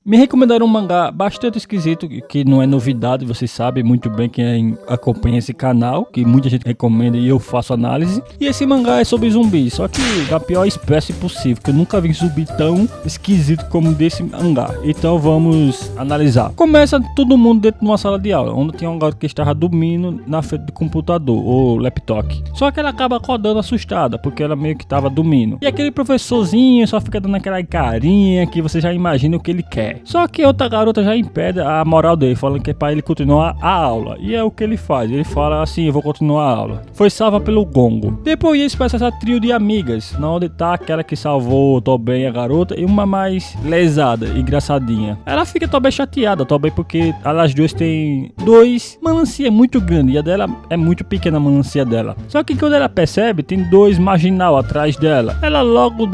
Me recomendaram um mangá bastante esquisito, que não é novidade, vocês sabem muito bem quem acompanha esse canal, que muita gente recomenda e eu faço análise. E esse mangá é sobre zumbis, só que da pior espécie possível, que eu nunca vi zumbi tão esquisito como desse mangá. Então vamos analisar. Começa todo mundo dentro de uma sala de aula, onde tinha um garoto que estava dormindo na frente do computador, ou laptop. Só que ela acaba acordando assustada, porque ela meio que estava dormindo. E aquele professorzinho só fica dando aquela carinha que você já imagina o que ele quer. Só que outra garota já impede a moral dele, falando que é para ele continuar a aula. E é o que ele faz, ele fala assim, eu vou continuar a aula. Foi salva pelo gongo. Depois disso passa essa trio de amigas, na onde tá aquela que salvou também a garota e uma mais lesada, engraçadinha. Ela fica também chateada, também porque elas duas têm dois melancia muito grande e a dela é muito pequena, a melancia dela. Só que quando ela percebe, tem dois marginal atrás dela. Ela logo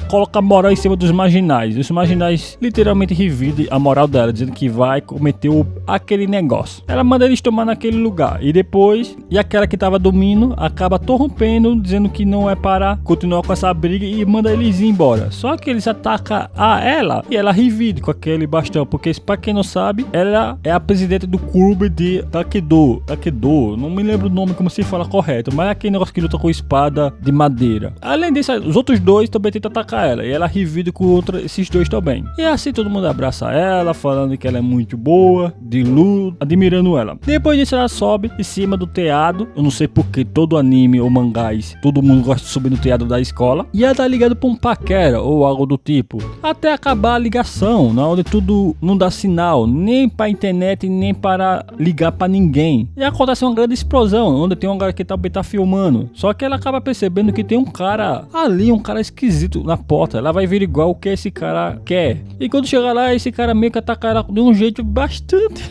coloca a moral em cima dos marginais. Os marginais literalmente revidem a moral dela, dizendo que vai cometer aquele negócio. Ela manda eles tomar naquele lugar e depois, aquela que tava dormindo acaba torrompendo, dizendo que não é para continuar com essa briga e manda eles ir embora. Só que eles atacam a ela e ela revide com aquele bastão, porque pra quem não sabe, ela é a presidente do clube de Taekwondo, não me lembro o nome como se fala correto, mas é aquele negócio que luta com espada de madeira. Além disso, os outros dois também tentam atacar ela e ela revide com esses dois também. E assim todo mundo abraça ela, falando que ela é muito boa, de luta, admirando ela. Depois disso ela sobe em cima do telhado, eu não sei porque todo anime ou mangás, todo mundo gosta de subir no telhado da escola, e ela tá ligado pra um paquera ou algo do tipo, até acabar a ligação, na onde tudo não dá sinal, nem pra internet, nem para ligar pra ninguém. E acontece uma grande explosão, onde tem um cara que também tá filmando, só que ela acaba percebendo que tem um cara ali, um cara esquisito na porta. Ela vai averiguar o que esse cara quer, e quando chegar lá, esse cara meio que ataca ela de um jeito bastante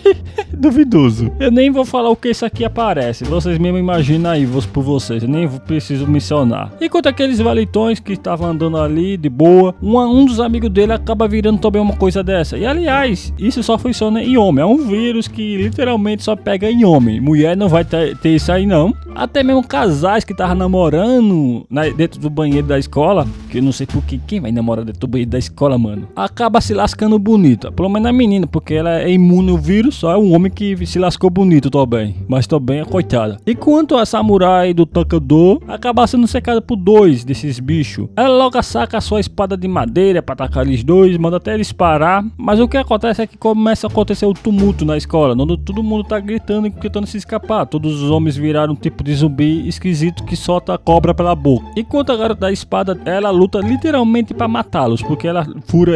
duvidoso. Eu nem vou falar o que isso aqui aparece, vocês mesmo imaginam aí por vocês, eu nem preciso mencionar. Enquanto aqueles valetões que estavam andando ali de boa, um dos amigos dele acaba virando também uma coisa dessa. E aliás, isso só funciona em homem, é um vírus que literalmente só pega em homem, mulher não vai ter isso aí não. Até mesmo casais que estavam namorando dentro do banheiro da escola, que eu não sei por que quem vai namorar dentro do banheiro da escola, mano, acaba se lascando bonita, pelo menos a menina, porque ela é imune ao vírus, só é um homem que se lascou bonito também, mas também é coitada. Enquanto a samurai do Taekwondo acaba sendo secada por dois desses bichos, ela logo saca a sua espada de madeira pra atacar eles dois, manda até eles parar, mas o que acontece é que começa a acontecer o tumulto na escola, onde todo mundo tá gritando e tentando se escapar. Todos os homens viraram um tipo de zumbi esquisito que solta a cobra pela boca. Enquanto a garota da espada, ela luta literalmente pra matá-los, porque ela fura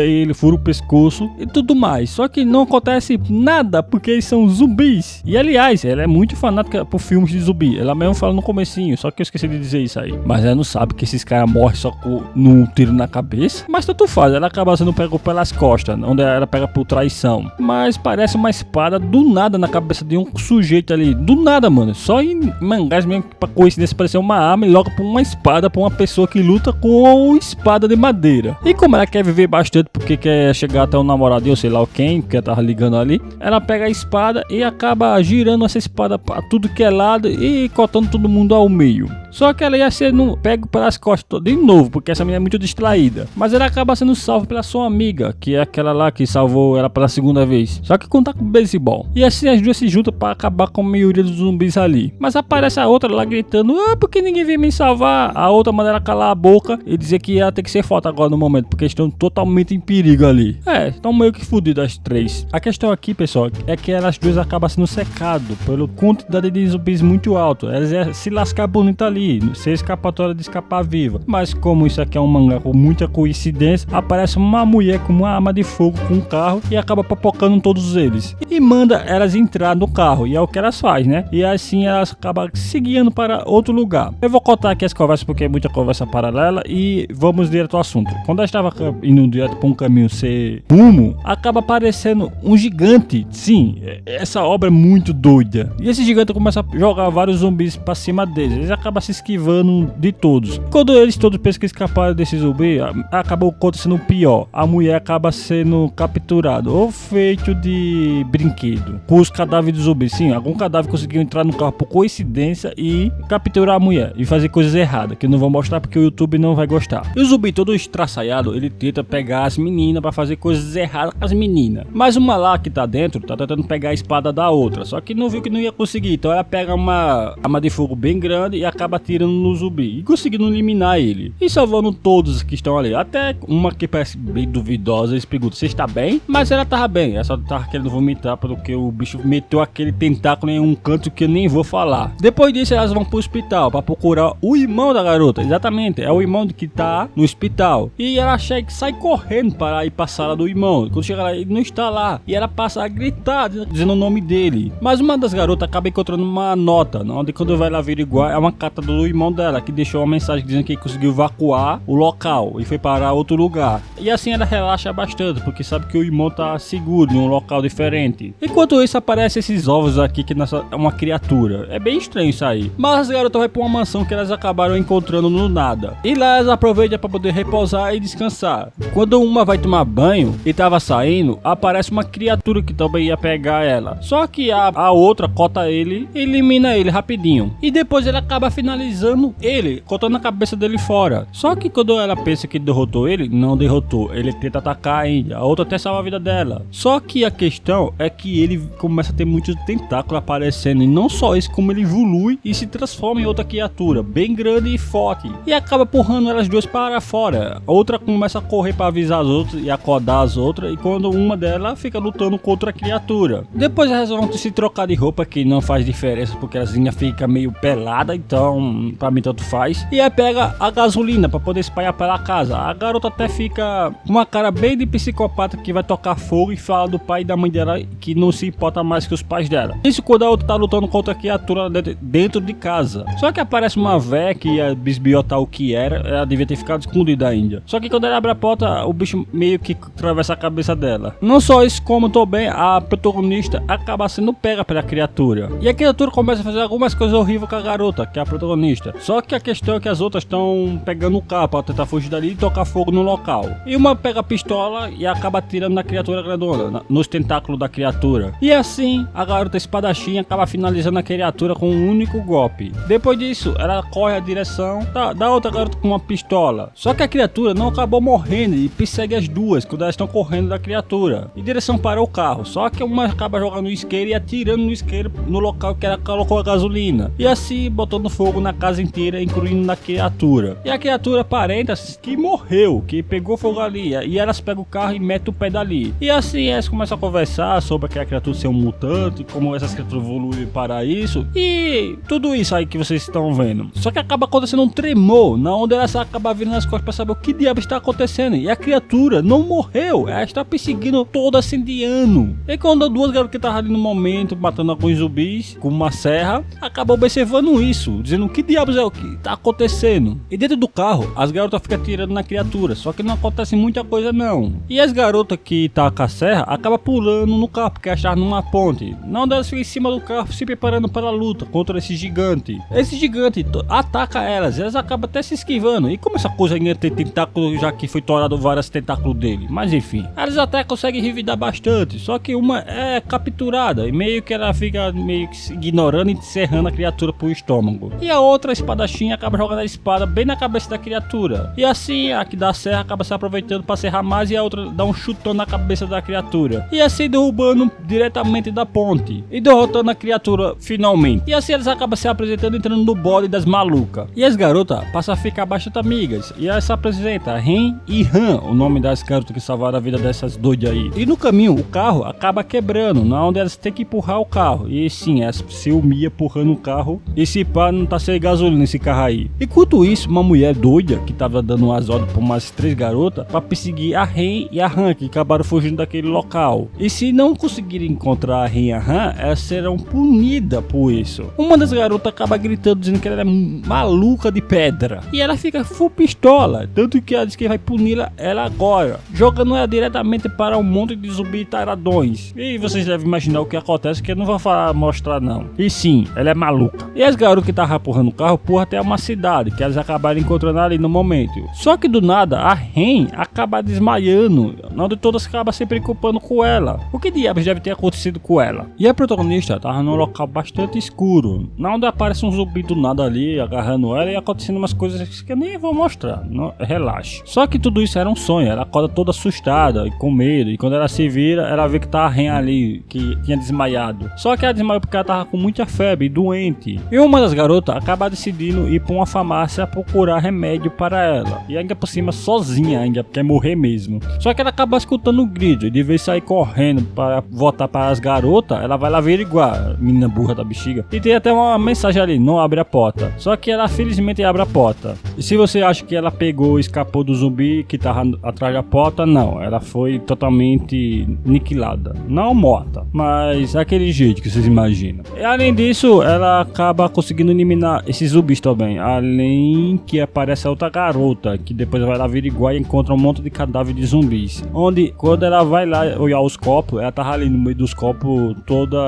o pescoço e tudo mais. Só que não acontece nada, porque eles são zumbis. E aliás, ela é muito fanática por filmes de zumbi. Ela mesmo fala no comecinho, só que eu esqueci de dizer isso aí. Mas ela não sabe que esses caras morrem só com um tiro na cabeça. Mas tanto faz, ela acaba sendo pega pelas costas, onde ela pega por traição. Mas parece uma espada do nada na cabeça de um sujeito ali. Do nada, mano. Só em mangás mesmo, pra coincidência, parecer uma arma e logo por uma espada pra uma pessoa que luta com espada de madeira. E como ela quer viver bastante porque quer chegar até um namoradinho, sei lá quem, que tava ligando ali, ela pega a espada e acaba girando essa espada pra tudo que é lado e cortando todo mundo ao meio. Só que ela ia ser pego pelas costas de novo, porque essa menina é muito distraída. Mas ela acaba sendo salva pela sua amiga, que é aquela lá que salvou ela pela segunda vez. Só que conta com beisebol. E assim as duas se juntam pra acabar com a maioria dos zumbis ali. Mas aparece a outra lá gritando, porque ninguém veio me salvar? A outra manda ela calar a boca e dizer que ia ter que ser forte agora no momento, porque estão totalmente em perigo ali. Estão meio que fodidas as três. A questão aqui, pessoal, é que elas duas acabam sendo secadas pela quantidade de zumbis muito alto. Elas iam se lascar bonito ali, ser escapatória de escapar viva. Mas como isso aqui é um mangá com muita coincidência, aparece uma mulher com uma arma de fogo com um carro e acaba papocando todos eles. E manda elas entrar no carro, e é o que elas fazem, né? E assim elas acabam seguindo para outro lugar. Eu vou cortar aqui as conversas porque é muita conversa paralela e vamos direto ao assunto. Quando ela estava indo direto para um caminho ser rumo, acaba aparecendo um gigante. Sim, essa obra é muito doida. E esse gigante começa a jogar vários zumbis para cima deles. Eles acabam se esquivando de todos. Quando eles todos pensam que escaparam desse zumbi, acabou acontecendo o pior. A mulher acaba sendo capturada ou feito de brinquedo com os cadáveres dos zumbis. Sim, algum cadáver conseguiu entrar no carro por coincidência e capturar a mulher e fazer coisas erradas, que eu não vou mostrar porque o YouTube não vai gostar. E o zumbi todo estraçaiado, ele tenta pegar as meninas pra fazer coisas coisas erradas com as meninas. Mas uma lá que tá dentro tá tentando pegar a espada da outra, só que não viu que não ia conseguir. Então ela pega uma arma de fogo bem grande e acaba atirando no zumbi e conseguindo eliminar ele e salvando todos que estão ali. Até uma que parece bem duvidosa, eles perguntam: você está bem? Mas ela tava bem, ela só tava querendo vomitar porque o bicho meteu aquele tentáculo em um canto que eu nem vou falar. Depois disso elas vão pro hospital para procurar o irmão da garota. Exatamente, é o irmão que tá no hospital. E ela chega e sai correndo para ir pra sala do irmão. Quando chega lá, ele não está lá. E ela passa a gritar, dizendo o nome dele. Mas uma das garotas acaba encontrando uma nota, onde quando vai lá averiguar, é uma carta do irmão dela, que deixou uma mensagem dizendo que ele conseguiu evacuar o local e foi para outro lugar. E assim ela relaxa bastante, porque sabe que o irmão tá seguro em um local diferente. Enquanto isso, aparecem esses ovos aqui, que é uma criatura. É bem estranho isso aí. Mas as garotas vão pra uma mansão que elas acabaram encontrando no nada. E lá elas aproveitam para poder repousar e descansar. Quando uma vai tomar banho e tava saindo, aparece uma criatura que também ia pegar ela. Só que a outra cota ele e elimina ele rapidinho. E depois ele acaba finalizando ele, cortando a cabeça dele fora. Só que quando ela pensa que derrotou ele, não derrotou. Ele tenta atacar ainda. A outra até salva a vida dela. Só que a questão é que ele começa a ter muitos tentáculos aparecendo. E não só isso, como ele evolui e se transforma em outra criatura bem grande e forte. E acaba empurrando elas duas para fora. A outra começa a correr para avisar as outras e acordar as outras. E quando uma delas fica lutando contra a criatura. Depois elas vão se trocar de roupa, que não faz diferença porque elas ficam meio pelada. Então pra mim tanto faz. E aí pega a gasolina para poder espalhar pela casa. A garota até fica com uma cara bem de psicopata, que vai tocar fogo e fala do pai e da mãe dela que não se importa mais que os pais dela. Isso quando a outra tá lutando contra a criatura dentro de casa. Só que aparece uma véia que ia bisbiotar o que era. Ela devia ter ficado escondida ainda. Só que quando ela abre a porta, o bicho meio que atravessa a cabeça dela. Não só isso, como também a protagonista acaba sendo pega pela criatura. E a criatura começa a fazer algumas coisas horríveis com a garota, que é a protagonista. Só que a questão é que as outras estão pegando o carro para tentar fugir dali e tocar fogo no local. E uma pega a pistola e acaba atirando na criatura grandona, nos tentáculos da criatura. E assim, a garota espadachim acaba finalizando a criatura com um único golpe. Depois disso, ela corre a direção da outra garota com uma pistola. Só que a criatura não acabou morrendo e persegue as duas quando elas estão correndo da criatura em direção para o carro. Só que uma acaba jogando o isqueiro e atirando no isqueiro no local que ela colocou a gasolina. E assim, botando fogo na casa inteira, incluindo na criatura. E a criatura aparenta que morreu, que pegou fogo ali. E elas pegam o carro e metem o pé dali. E assim, elas começam a conversar sobre aquela criatura ser um mutante, como essas criaturas evoluem para isso. E tudo isso aí que vocês estão vendo. Só que acaba acontecendo um tremor, na onde ela acaba virando as costas para saber o que diabo está acontecendo. E a criatura não morreu, ela está perseguindo todo acendiano. E quando duas garotas que estavam ali no momento, matando alguns zumbis com uma serra, acabam observando isso, dizendo: o que diabos é o que está acontecendo? E dentro do carro, as garotas ficam atirando na criatura, só que não acontece muita coisa não. E as garotas que tá com a serra acabam pulando no carro, porque acharam numa ponte. Não, elas ficam em cima do carro se preparando para a luta contra esse gigante. Esse gigante ataca elas, elas acabam até se esquivando. E como essa coisa ainda tem tentáculo, já que foi torado vários tentáculos dele. Mas enfim, elas até conseguem revidar bastante. Só que uma é capturada e meio que ela fica meio que ignorando e serrando a criatura pro estômago. E a outra espadachim acaba jogando a espada bem na cabeça da criatura. E assim, a que dá a serra acaba se aproveitando para serrar mais e a outra dá um chutão na cabeça da criatura. E assim derrubando diretamente da ponte. E derrotando a criatura finalmente. E assim elas acabam se apresentando, entrando no bode das malucas. E as garotas passam a ficar bastante amigas. E elas se apresentam, Ren e Han, o nome das garotas que salvaram a vida dessas doidas aí. E no caminho, o carro acaba quebrando, na onde elas têm que empurrar o carro. E sim, elas se humilham empurrando o carro. E se pá, não tá sem gasolina nesse carro aí. Enquanto isso, uma mulher doida, que tava dando umas ordens por umas 3 garotas, pra perseguir a Ren e a Han, que acabaram fugindo daquele local. E se não conseguirem encontrar a Ren e a Han, elas serão punidas por isso. Uma das garotas acaba gritando, dizendo que ela é maluca de pedra. E ela fica full pistola, tanto que ela diz que vai punir ela agora, jogando ela diretamente para um monte de zumbi taradões. E vocês devem imaginar o que acontece, que eu não vou mostrar não. E sim, ela é maluca. E as garotas que estavam empurrando o carro, porra, até uma cidade, que elas acabaram encontrando ali no momento. Só que do nada, a Ren acaba desmaiando, onde todas acabam se preocupando com ela. O que diabos deve ter acontecido com ela? E a protagonista estava num local bastante escuro, onde aparece um zumbi do nada ali, agarrando ela e acontecendo umas coisas que eu nem vou mostrar. Não, relaxe. Só que tudo isso era um sonho, ela acorda toda assustada. assustada e com medo. E quando ela se vira, ela vê que tá a Ren ali, que tinha desmaiado. Só que ela desmaiou porque ela tava com muita febre, doente. E uma das garotas acaba decidindo ir pra uma farmácia procurar remédio para ela. E ainda por cima sozinha, ainda quer morrer mesmo. Só que ela acaba escutando um grito. E de vez sair correndo para voltar para as garotas, ela vai lá averiguar, menina burra da bexiga. E tem até uma mensagem ali, não abre a porta. Só que ela felizmente abre a porta. E se você acha que ela pegou e escapou do zumbi que tava atrás da porta, não. Ela foi totalmente aniquilada. Não morta, mas aquele jeito que vocês imaginam. E além disso, ela acaba conseguindo eliminar esses zumbis também. Além que aparece a outra garota, que depois vai lá averiguar e encontra um monte de cadáver de zumbis. Onde, quando ela vai lá olhar os copos, ela tava ali no meio dos copos toda...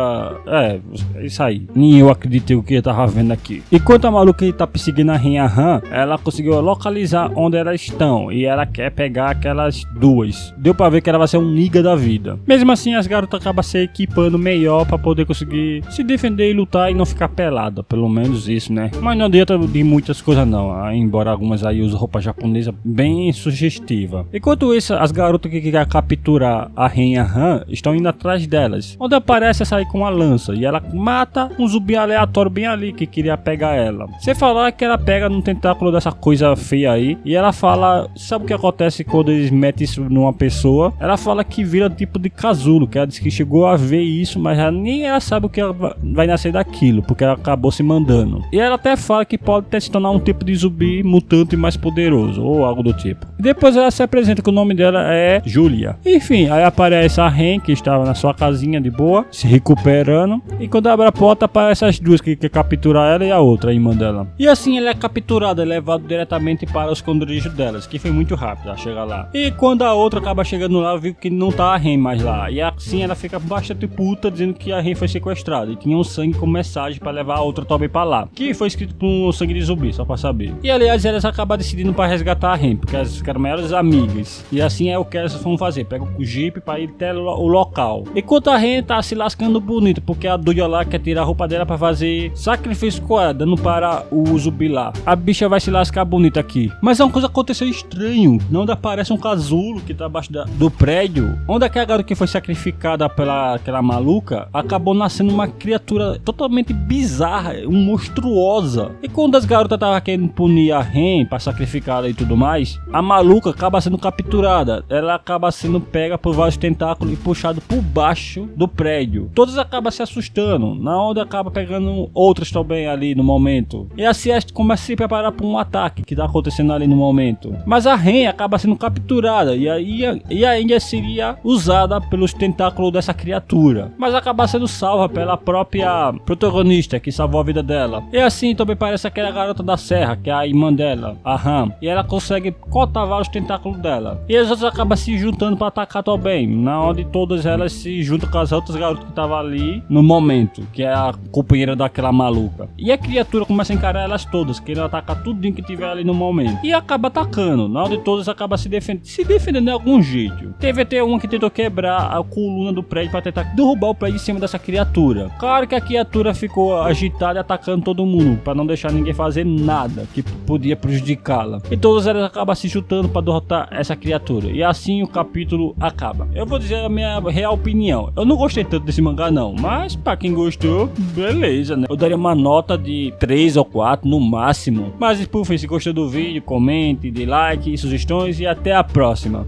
É isso aí. Nem eu acreditei o que eu tava vendo aqui. Enquanto a maluca tá perseguindo a Ren e a Han, ela conseguiu localizar onde elas estão. E ela quer pegar aquelas duas. Deu pra ver que ela vai ser um niga da vida. Mesmo assim, as garotas acabam se equipando melhor pra poder conseguir se defender e lutar e não ficar pelada. Pelo menos isso, né? Mas não adianta de muitas coisas não. Embora algumas aí usam roupa japonesa bem sugestiva. Enquanto isso, as garotas que querem capturar a Ren e a Han estão indo atrás delas. Onde aparece essa aí com uma lança. E ela mata um zumbi aleatório bem ali que queria pegar ela. Sem falar que ela pega num tentáculo dessa coisa feia aí. E ela fala... Sabe o que acontece quando eles metem isso numa pessoa? Ela fala que vira tipo de casulo. Que ela disse que chegou a ver isso, mas nem ela sabe o que ela vai nascer daquilo. Porque ela acabou se mandando. E ela até fala que pode até se tornar um tipo de zumbi mutante mais poderoso. Ou algo do tipo. E depois ela se apresenta que o nome dela é Julia. Enfim, aí aparece a Ren, que estava na sua casinha de boa, se recuperando. E quando abre a porta, aparece as duas que quer capturar ela e a outra, a irmã dela. E assim ela é capturada e levada diretamente para o esconderijo delas, que foi muito rápido a chegar lá. E quando a outra acaba chegando lá, viu que não tá a Ren mais lá. E assim ela fica bastante puta, dizendo que a Ren foi sequestrada. E tinha um sangue com mensagem para levar a outra também para lá. Que foi escrito com sangue de zumbi, só para saber. E aliás, elas acabam decidindo para resgatar a Ren, porque elas ficaram maiores amigas. E assim é o que elas vão fazer. Pega o jeep para ir até o local. Enquanto a Ren tá se lascando bonito, porque a doida lá quer tirar a roupa dela para fazer sacrifício com ela, dando para o zumbi lá. A bicha vai se lascar bonita aqui. Mas é uma coisa que aconteceu estranho. Não aparece um casulo que tá abaixo do prédio. Onde aquela garota que foi sacrificada pela aquela maluca acabou nascendo uma criatura totalmente bizarra, monstruosa. E quando as garotas estavam querendo punir a Ren para sacrificá-la e tudo mais, a maluca acaba sendo capturada. Ela acaba sendo pega por vários tentáculos e puxada por baixo do prédio. Todas acabam se assustando. Na onda acaba pegando outras também ali no momento. E assim começa a se preparar para um ataque que tá acontecendo ali no momento. Mas a Ren acaba sendo capturada e ainda seria usada pelos tentáculos dessa criatura. Mas acaba sendo salva pela própria protagonista que salvou a vida dela. E assim também parece aquela garota da serra, que é a irmã dela, a Han. E ela consegue cortar vários tentáculos dela. E as outras acabam se juntando para atacar também. Na onde todas elas se juntam com as outras garotas que estavam ali no momento, que é a companheira daquela maluca. E a criatura começa a encarar elas todas, querendo atacar tudo que tiver ali no momento. E acaba atacando. Na onde todas acabam se defendendo de algum jeito. Teve até uma que tentou quebrar a coluna do prédio para tentar derrubar o prédio em cima dessa criatura. Claro que a criatura ficou agitada e atacando todo mundo, para não deixar ninguém fazer nada que podia prejudicá-la. E todas elas acabam se juntando para derrotar essa criatura. E assim o capítulo acaba. Eu vou dizer a minha real opinião. Eu não gostei tanto desse mangá não, mas para quem gostou, beleza, né? Eu daria uma nota de 3 ou 4 no máximo. Mas por fim, se gostou do vídeo, comente, dê like, sugestões e até a próxima.